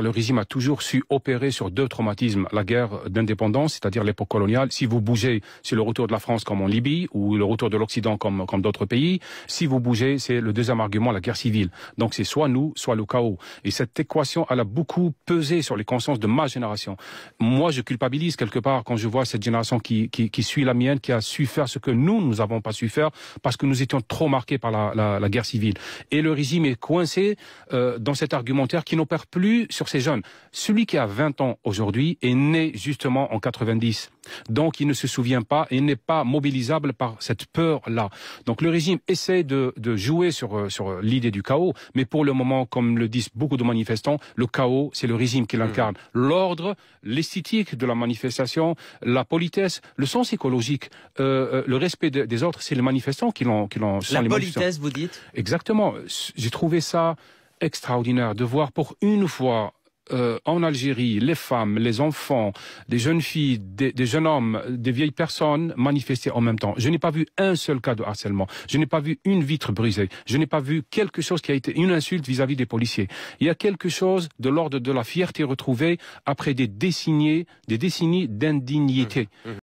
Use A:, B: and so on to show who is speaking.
A: Le régime a toujours su opérer sur deux traumatismes. La guerre d'indépendance, c'est-à-dire l'époque coloniale. Si vous bougez, c'est le retour de la France comme en Libye, ou le retour de l'Occident comme d'autres pays. Si vous bougez, c'est le deuxième argument, la guerre civile. Donc c'est soit nous, soit le chaos. Et cette équation, elle a beaucoup pesé sur les consciences de ma génération. Moi, je culpabilise quelque part quand je vois cette génération qui suit la mienne, qui a su faire ce que nous n'avons pas su faire, parce que nous étions trop marqués par la guerre civile. Et le régime est coincé dans cet argumentaire qui n'opère plus sur ces jeunes. Celui qui a 20 ans aujourd'hui est né justement en 90. Donc il ne se souvient pas et n'est pas mobilisable par cette peur-là. Donc le régime essaie de jouer sur l'idée du chaos, mais pour le moment, comme le disent beaucoup de manifestants, le chaos, c'est le régime qui l'incarne. L'ordre, l'esthétique de la manifestation, la politesse, le sens écologique, le respect des autres, c'est les manifestants qui l'ont.
B: La politesse, vous dites?
A: Exactement. J'ai trouvé ça extraordinaire de voir pour une fois en Algérie, les femmes, les enfants, des jeunes filles, des jeunes hommes, des vieilles personnes manifester en même temps. Je n'ai pas vu un seul cas de harcèlement. Je n'ai pas vu une vitre brisée. Je n'ai pas vu quelque chose qui a été une insulte vis-à-vis des policiers. Il y a quelque chose de l'ordre de la fierté retrouvée après des décennies d'indignité.